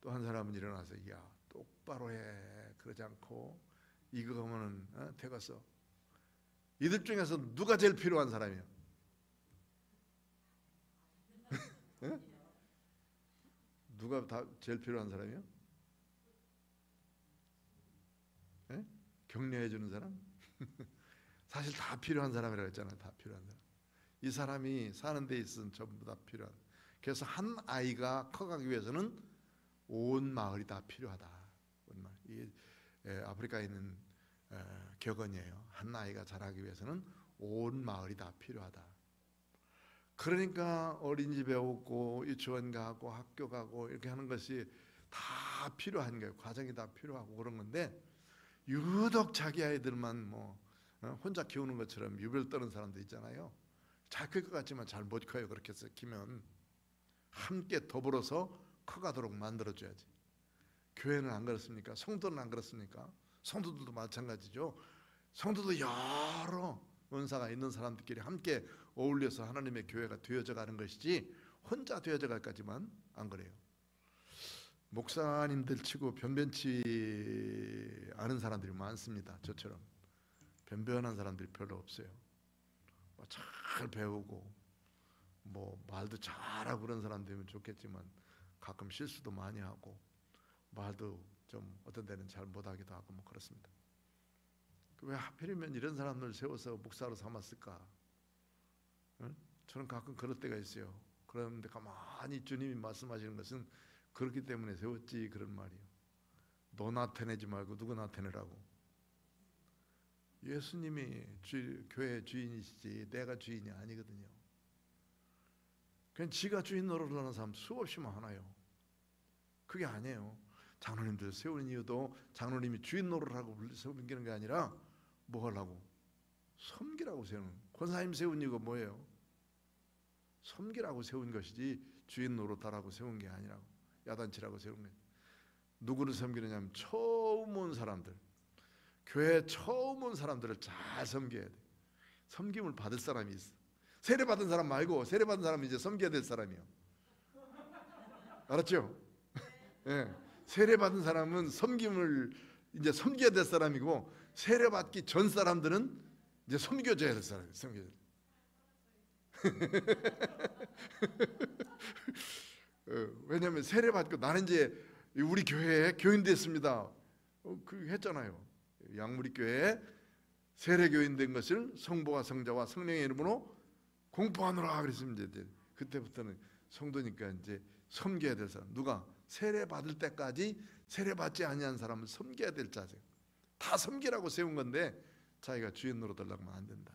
또 한 사람은 일어나서 야 똑바로 해, 그러지 않고 이거 하면은 되겠어. 이들 중에서 누가 제일 필요한 사람이야? 누가 다 제일 필요한 사람이야? 격려해 주는 사람? 사실 다 필요한 사람이라고 했잖아요. 다 필요한 사람. 이 사람이 사는 데 있어서는 전부 다 필요한. 그래서 한 아이가 커가기 위해서는 온 마을이 다 필요하다. 이게 아프리카에 있는 격언이에요. 한 아이가 자라기 위해서는 온 마을이 다 필요하다. 그러니까 어린이집 배우고 유치원 가고 학교 가고 이렇게 하는 것이 다 필요한 거예요. 과정이 다 필요하고 그런 건데 유독 자기 아이들만 혼자 키우는 것처럼 유별 떠는 사람도 있잖아요. 잘 클 것 같지만 잘 못 커요. 그렇게 해서 키면 함께 더불어서 커가도록 만들어줘야지. 교회는 안 그렇습니까? 성도는 안 그렇습니까? 성도들도 마찬가지죠. 성도도 여러 은사가 있는 사람들끼리 함께 어울려서 하나님의 교회가 되어져 가는 것이지 혼자 되어져 갈까지만 안 그래요. 목사님들 치고 변변치 않은 사람들이 많습니다. 저처럼 변변한 사람들이 별로 없어요. 잘 배우고 말도 잘하고 그런 사람 되면 좋겠지만 가끔 실수도 많이 하고 말도 좀 어떤 데는 잘 못하기도 하고 그렇습니다. 왜 하필이면 이런 사람들 세워서 목사로 삼았을까? 응? 저는 가끔 그럴 때가 있어요. 그런데 가만히 주님이 말씀하시는 것은 그렇기 때문에 세웠지 그런 말이에요. 너 나타내지 말고 누구 나타내라고. 예수님이 교회 주인이시지 내가 주인이 아니거든요. 그냥 지가 주인 노릇을 하는 사람 수없이 많아요. 그게 아니에요. 장로님들 세우는 이유도 장로님이 주인 노릇을 하고 섬기는 게 아니라 뭐 하려고? 섬기라고 세우는. 권사님 세운 이유가 뭐예요? 섬기라고 세운 것이지 주인 노릇하라고 세운 게 아니라고. 야단치라고 세운 거예요. 누구를 섬기느냐면 처음 온 사람들, 교회 처음 온 사람들을 잘 섬겨야 돼. 섬김을 받을 사람이 있어. 세례 받은 사람 말고 세례 받은 사람은 이제 섬겨야 될 사람이요. 알았죠? 예. 세례 받은 사람은 섬김을 이제 섬겨야 될 사람이고 세례 받기 전 사람들은 이제 섬겨줘야 될 사람이에요. 섬겨야 돼. 왜냐하면 세례 받고 나는 이제 우리 교회에 교인 됐습니다. 그 했잖아요. 양무리 교회에 세례 교인 된 것을 성부와 성자와 성령의 이름으로 공포하노라 그랬으면 이제 그때부터는 성도니까 이제 섬겨야 될 사람. 누가 세례 받을 때까지 세례 받지 아니한 사람을 섬겨야 될 자세. 다 섬기라고 세운 건데 자기가 주인 노릇하려고 하면 안 된다.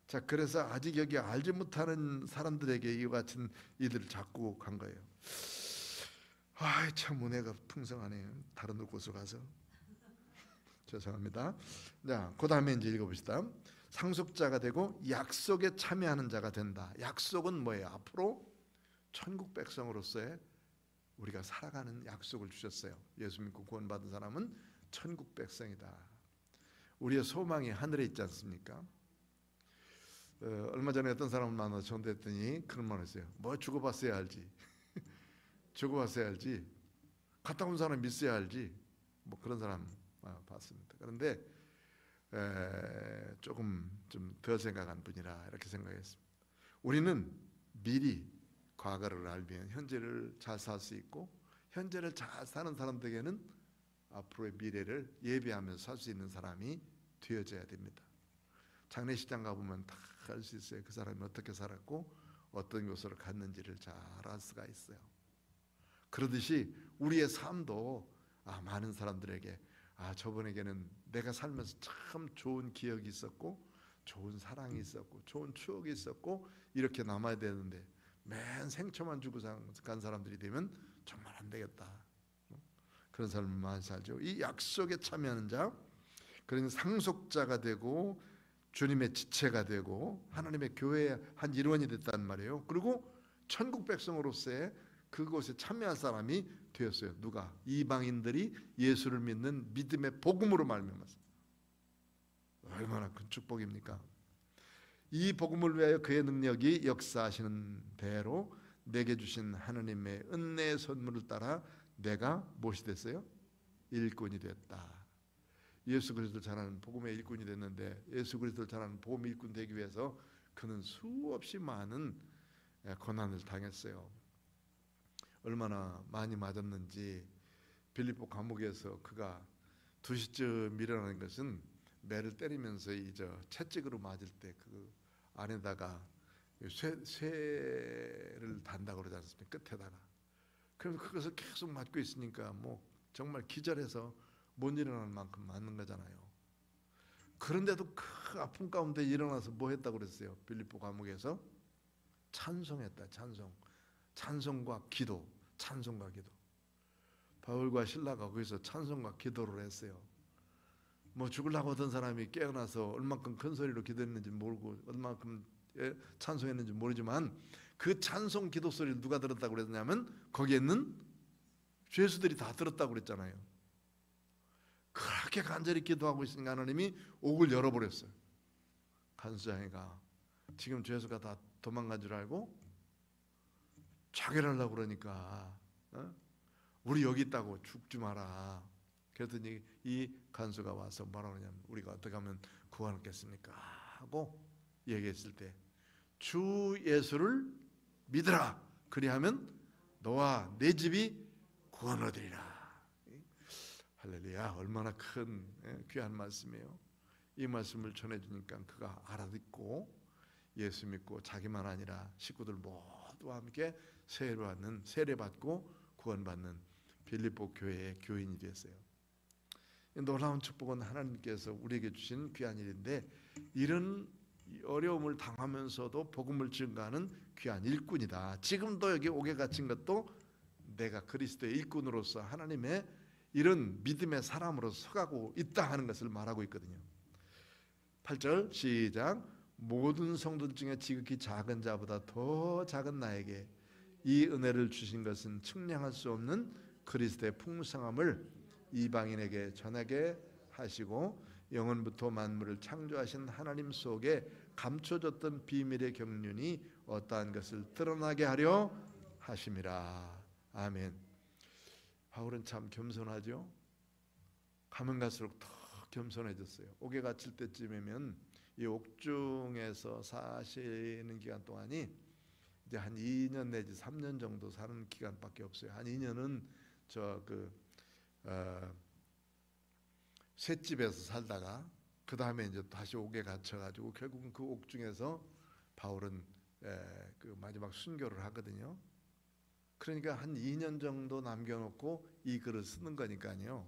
자, 그래서 아직 여기 알지 못하는 사람들에게 이와 같은 이들을 잡고 간 거예요. 참 은혜가 풍성하네요. 다른 곳으로 가서 죄송합니다. 자, 그 다음에 이제 읽어봅시다. 상속자가 되고 약속에 참여하는 자가 된다. 약속은 뭐예요? 앞으로 천국 백성으로서의 우리가 살아가는 약속을 주셨어요. 예수 믿고 구원받은 사람은 천국 백성이다. 우리의 소망이 하늘에 있지 않습니까? 얼마 전에 어떤 사람을 만나서 전도했더니 그런 말을 했어요. 뭐 죽어봤어야 알지. 죽어봤어야 알지. 갔다 온 사람 믿어야 알지. 그런 사람 봤습니다. 그런데 조금 좀 더 생각한 분이라 이렇게 생각했습니다. 우리는 미리 과거를 알면 현재를 잘 살 수 있고 현재를 잘 사는 사람들에게는 앞으로의 미래를 예비하면서 살 수 있는 사람이 되어져야 됩니다. 장례식장 가보면 다 알 수 있어요. 그 사람이 어떻게 살았고 어떤 곳으로 갔는지를 잘 알 수가 있어요. 그러듯이 우리의 삶도 많은 사람들에게 저분에게는 내가 살면서 참 좋은 기억이 있었고 좋은 사랑이 있었고 좋은 추억이 있었고 이렇게 남아야 되는데 맨 생초만 주고 간 사람들이 되면 정말 안 되겠다. 그런 사람을 많이 살죠. 이 약속에 참여하는 자, 그러니 상속자가 되고 주님의 지체가 되고 하나님의 교회의 한 일원이 됐단 말이에요. 그리고 천국 백성으로서의 그곳에 참여할 사람이 되었어요. 누가? 이방인들이 예수를 믿는 믿음의 복음으로 말미암아서. 얼마나 큰 축복입니까? 이 복음을 위하여 그의 능력이 역사하시는 대로 내게 주신 하나님의 은혜의 선물을 따라 내가 무엇이 됐어요? 일꾼이 됐다. 예수 그리스도를 전하는 복음의 일꾼이 됐는데 예수 그리스도를 전하는 복음의 일꾼 되기 위해서 그는 수없이 많은 고난을 당했어요. 얼마나 많이 맞았는지. 빌립보 감옥에서 그가 2시쯤 일어나는 것은 매를 때리면서 이저 채찍으로 맞을 때 그 안에다가 쇠를 단다고 그러지 않습니까? 끝에다가. 그럼 그것을 계속 맞고 있으니까 뭐 정말 기절해서 못 일어나는 만큼 맞는 거잖아요. 그런데도 그 아픔 가운데 일어나서 뭐 했다고 그랬어요? 빌립보 감옥에서 찬송했다. 찬송과 기도. 찬송과 기도. 바울과 신라가 거기서 찬송과 기도를 했어요. 뭐 죽으려고 하던 사람이 깨어나서 얼만큼 큰 소리로 기도했는지 모르고 얼만큼 찬송했는지 모르지만 그 찬송 기도 소리를 누가 들었다고 그랬냐면 거기에 있는 죄수들이 다 들었다고 그랬잖아요. 그렇게 간절히 기도하고 있으니까 하나님이 옥을 열어버렸어요. 간수장이가 지금 죄수가 다 도망간 줄 알고 자결하려고 그러니까 우리 여기 있다고 죽지 마라. 그랬더니 이 간수가 와서 뭐라고 하냐면 우리가 어떻게 하면 구원하겠습니까? 하고 얘기했을 때 주 예수를 믿으라. 그리하면 너와 내 집이 구원을 얻으리라. 할렐루야. 얼마나 큰 귀한 말씀이에요. 이 말씀을 전해주니까 그가 알아듣고 예수 믿고 자기만 아니라 식구들 모두와 함께 세례받고 구원받는 빌립보 교회의 교인이 됐어요. 놀라운 축복은 하나님께서 우리에게 주신 귀한 일인데 이런 어려움을 당하면서도 복음을 증거하는 귀한 일꾼이다. 지금도 여기 옥에 갇힌 것도 내가 그리스도의 일꾼으로서 하나님의 이런 믿음의 사람으로 서가고 있다 하는 것을 말하고 있거든요. 8절 시작. 모든 성도들 중에 지극히 작은 자보다 더 작은 나에게 이 은혜를 주신 것은 측량할 수 없는 그리스도의 풍성함을 이방인에게 전하게 하시고 영원부터 만물을 창조하신 하나님 속에 감춰졌던 비밀의 경륜이 어떠한 것을 드러나게 하려 하심이라. 아멘. 바울은 참 겸손하죠. 가면 갈수록 더 겸손해졌어요. 옥에 갇힐 때쯤이면 이 옥중에서 사시는 기간 동안이 이제 한 2년 내지 3년 정도 사는 기간밖에 없어요. 한 2년은 셋집에서 살다가 그 다음에 이제 다시 옥에 갇혀가지고 결국은 그 옥중에서 바울은 그 마지막 순교를 하거든요. 그러니까 한 2년 정도 남겨놓고 이 글을 쓰는 거니까요.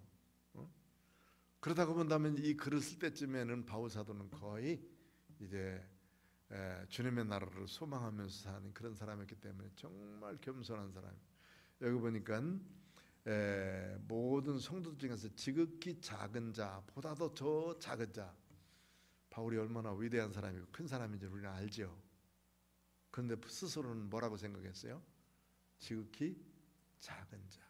그러다 본다면 이 글을 쓸 때쯤에는 바울 사도는 거의 이제 주님의 나라를 소망하면서 사는 그런 사람이었기 때문에 정말 겸손한 사람. 여기 보니까 모든 성도들 중에서 지극히 작은 자보다도 더 작은 자. 바울이 얼마나 위대한 사람이고 큰 사람인지 우리는 알죠. 그런데 스스로는 뭐라고 생각했어요? 지극히 작은 자.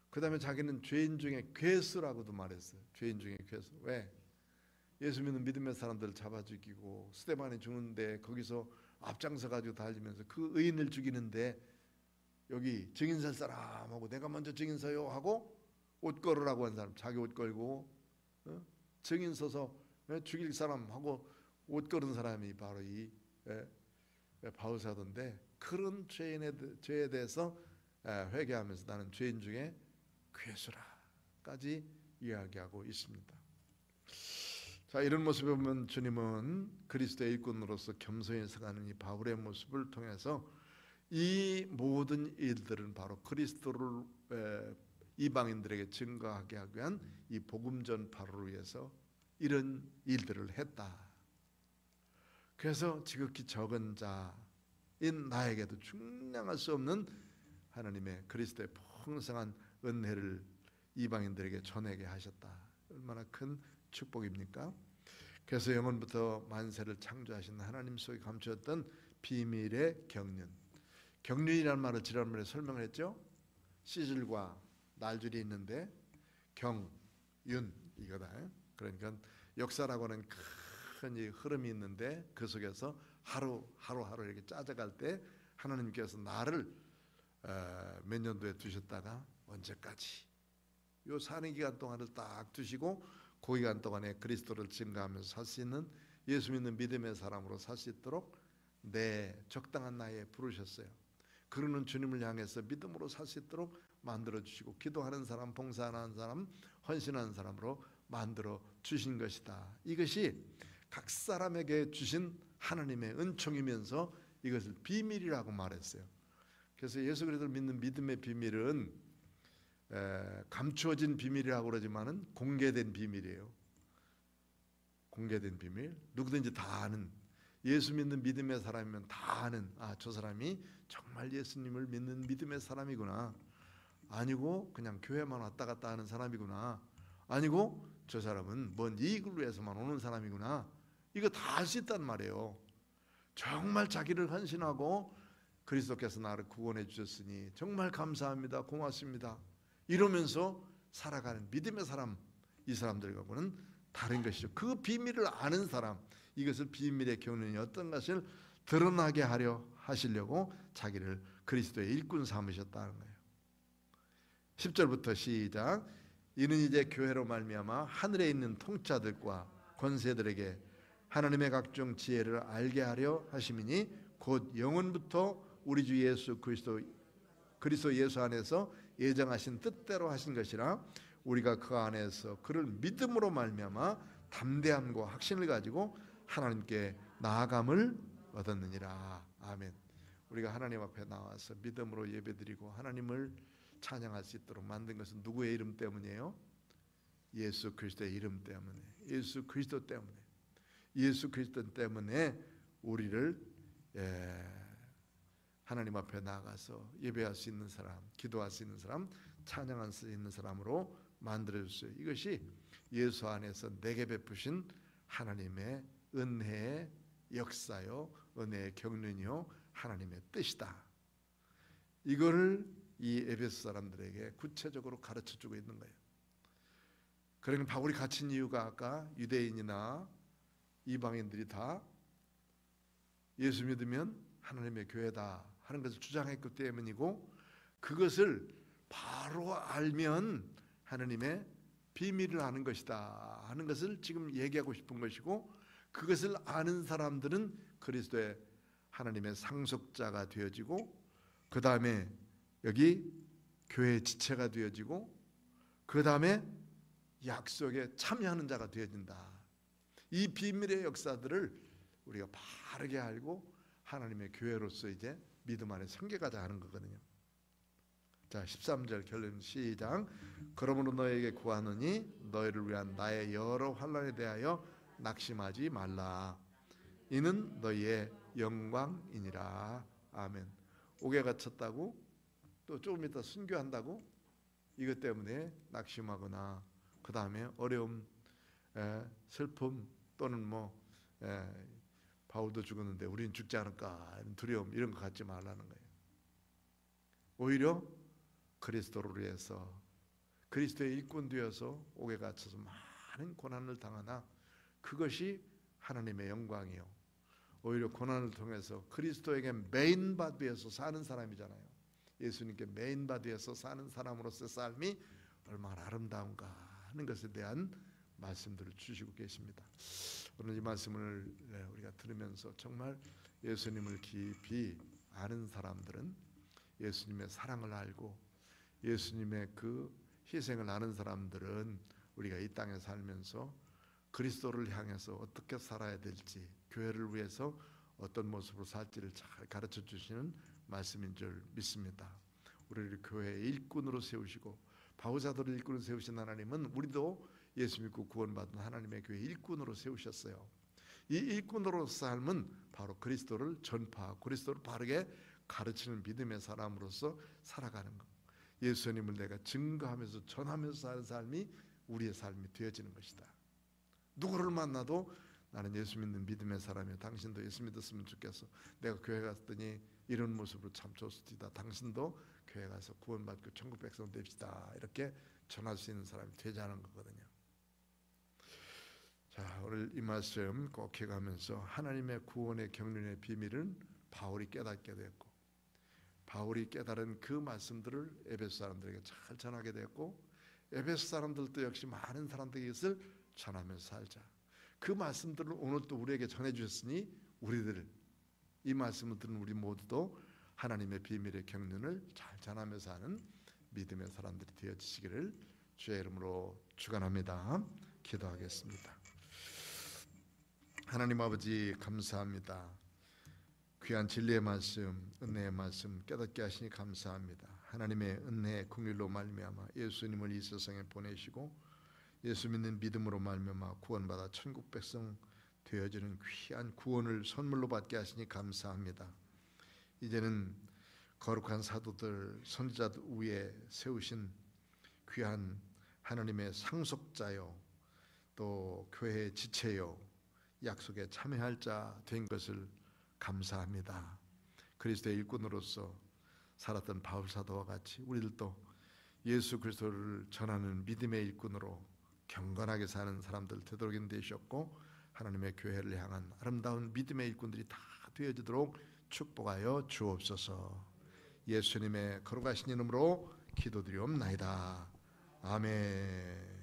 그 다음에 자기는 죄인 중에 괴수라고도 말했어요. 죄인 중에 괴수. 왜? 예수 믿는 믿음의 사람들 잡아 죽이고 스데반이 죽는데 거기서 앞장서 가지고 달리면서 그 의인을 죽이는데 여기 증인 설 사람하고 내가 먼저 증인 서요 하고 옷 걸으라고 한 사람, 자기 옷 걸고 증인 서서 죽일 사람하고 옷 걸은 사람이 바로 이 바울 사도인데 그런 죄에 대해서 회개하면서 나는 죄인 중에 괴수라까지 이야기하고 있습니다. 자, 이런 모습을 보면 주님은 그리스도의 일꾼으로서 겸손히 서가는 이 바울의 모습을 통해서 이 모든 일들은 바로 그리스도를 이방인들에게 증거하게 하기 위한 이 복음 전파를 위해서 이런 일들을 했다. 그래서 지극히 적은 자인 나에게도 측량할 수 없는 하나님의 그리스도의 풍성한 은혜를 이방인들에게 전하게 하셨다. 얼마나 큰 축복입니까? 그래서 영원부터 만세를 창조하신 하나님 속에 감추었던 비밀의 경륜. 경륜이라는 말을 지난번에 설명을 했죠. 시줄과 날줄이 있는데 경윤 이거다. 그러니까 역사라고 하는 큰 이 흐름이 있는데 그 속에서 하루 이렇게 짜져갈 때 하나님께서 나를 몇 년도에 두셨다가 언제까지 요 사는 기간 동안을 딱 두시고 그 기간 동안에 그리스도를 증거하면서 살 수 있는 예수 믿는 믿음의 사람으로 살 수 있도록 내 적당한 나이에 부르셨어요. 그러는 주님을 향해서 믿음으로 살 수 있도록 만들어 주시고 기도하는 사람, 봉사하는 사람, 헌신하는 사람으로 만들어 주신 것이다. 이것이 각 사람에게 주신 하나님의 은총이면서 이것을 비밀이라고 말했어요. 그래서 예수 그리스도를 믿는 믿음의 비밀은 감추어진 비밀이라고 그러지만은 공개된 비밀이에요. 공개된 비밀. 누구든지 다 아는, 예수 믿는 믿음의 사람이면 다 아는, 저 사람이 정말 예수님을 믿는 믿음의 사람이구나. 아니고 그냥 교회만 왔다 갔다 하는 사람이구나. 아니고 저 사람은 뭔 이익을 위해서만 오는 사람이구나. 이거 다 알 수 있단 말이에요. 정말 자기를 헌신하고 그리스도께서 나를 구원해 주셨으니 정말 감사합니다, 고맙습니다, 이러면서 살아가는 믿음의 사람, 이 사람들과는 다른 것이죠. 그 비밀을 아는 사람, 이것을 비밀의 경륜이 어떤 것을 드러나게 하시려고 자기를 그리스도의 일꾼 삼으셨다는 거예요. 10절부터 시작. 이는 이제 교회로 말미암아 하늘에 있는 통치자들과 권세들에게 하나님의 각종 지혜를 알게 하려 하심이니 곧 영원부터 우리 주 예수 그리스도 예수 안에서 예정하신 뜻대로 하신 것이라. 우리가 그 안에서 그를 믿음으로 말미암아 담대함과 확신을 가지고 하나님께 나아감을 얻었느니라. 아멘. 우리가 하나님 앞에 나와서 믿음으로 예배드리고 하나님을 찬양할 수 있도록 만든 것은 누구의 이름 때문이에요? 예수 그리스도의 이름 때문에, 예수 그리스도 때문에, 예수 그리스도 때문에 우리를 하나님 앞에 나가서 예배할 수 있는 사람, 기도할 수 있는 사람, 찬양할 수 있는 사람으로 만들어줬어요. 이것이 예수 안에서 내게 베푸신 하나님의 은혜의 역사요, 은혜의 경륜이요, 하나님의 뜻이다. 이거를 이 에베소 사람들에게 구체적으로 가르쳐주고 있는 거예요. 그러니까 바울이 갇힌 이유가 아까 유대인이나 이방인들이 다 예수 믿으면 하나님의 교회다 하는 것을 주장했기 때문이고, 그것을 바로 알면 하나님의 비밀을 아는 것이다 하는 것을 지금 얘기하고 싶은 것이고, 그것을 아는 사람들은 그리스도의 하나님의 상속자가 되어지고, 그 다음에 여기 교회의 지체가 되어지고, 그 다음에 약속에 참여하는 자가 되어진다. 이 비밀의 역사들을 우리가 바르게 알고 하나님의 교회로서 이제 믿음 안에 섬겨가자 하는 거거든요. 자, 13절 결론 시작. 그러므로 너에게 구하노니 너희를 위한 나의 여러 환난에 대하여 낙심하지 말라. 이는 너희의 영광이니라. 아멘. 옥에 갇혔다고, 또 조금 이따 순교한다고, 이것 때문에 낙심하거나 그 다음에 어려움, 슬픔, 또는 바울도 죽었는데 우리는 죽지 않을까 이런 두려움, 이런 거 갖지 말라는 거예요. 오히려 그리스도를 위해서, 그리스도의 일꾼 되어서 옥에 갇혀서 많은 고난을 당하나 그것이 하나님의 영광이요, 오히려 고난을 통해서 그리스도에게 메인바디에서 사는 사람이잖아요. 예수님께 메인바디에서 사는 사람으로서의 삶이 얼마나 아름다운가 하는 것에 대한 말씀들을 주시고 계십니다. 오늘 이 말씀을 우리가 들으면서 정말 예수님을 깊이 아는 사람들은, 예수님의 사랑을 알고 예수님의 그 희생을 아는 사람들은 우리가 이 땅에 살면서 그리스도를 향해서 어떻게 살아야 될지, 교회를 위해서 어떤 모습으로 살지를 잘 가르쳐 주시는 말씀인 줄 믿습니다. 우리를 교회의 일꾼으로 세우시고 바우자들을 일꾼으로 세우신 하나님은 우리도 예수 믿고 구원받은 하나님의 교회 일꾼으로 세우셨어요. 이 일꾼으로 삶은 바로 그리스도를 전파하고 그리스도를 바르게 가르치는 믿음의 사람으로서 살아가는 것, 예수님을 내가 증거하면서 전하면서 사는 삶이 우리의 삶이 되어지는 것이다. 누구를 만나도 나는 예수 믿는 믿음의 사람이야, 당신도 예수 믿었으면 좋겠어, 내가 교회 갔더니 이런 모습으로 참 좋습니다, 당신도 교회 가서 구원받고 천국 백성 됩시다, 이렇게 전할 수 있는 사람이 되자는 거거든요. 자, 오늘 이 말씀 꼭 해가면서 하나님의 구원의 경륜의 비밀은 바울이 깨닫게 됐고, 바울이 깨달은 그 말씀들을 에베소 사람들에게 잘 전하게 됐고, 에베소 사람들도 역시 많은 사람들에게 이것을 전하면서 살자. 그 말씀들을 오늘 또 우리에게 전해주셨으니 우리들, 이 말씀을 듣는 우리 모두도 하나님의 비밀의 경륜을 잘 전하면서 하는 믿음의 사람들이 되어지시기를 주의 이름으로 축원합니다. 기도하겠습니다. 하나님 아버지 감사합니다. 귀한 진리의 말씀, 은혜의 말씀 깨닫게 하시니 감사합니다. 하나님의 은혜의 긍휼로 말미암아 예수님을 이 세상에 보내시고 예수 믿는 믿음으로 말미암아 구원받아 천국 백성 되어지는 귀한 구원을 선물로 받게 하시니 감사합니다. 이제는 거룩한 사도들 선지자들 위에 세우신 귀한 하나님의 상속자요 또 교회의 지체요 약속에 참여할 자 된 것을 감사합니다. 그리스도의 일꾼으로서 살았던 바울 사도와 같이 우리들도 예수 그리스도를 전하는 믿음의 일꾼으로 경건하게 사는 사람들 되도록 인도하셨고 하나님의 교회를 향한 아름다운 믿음의 일꾼들이 다 되어지도록 축복하여 주옵소서. 예수님의 거룩하신 이름으로 기도드리옵나이다. 아멘.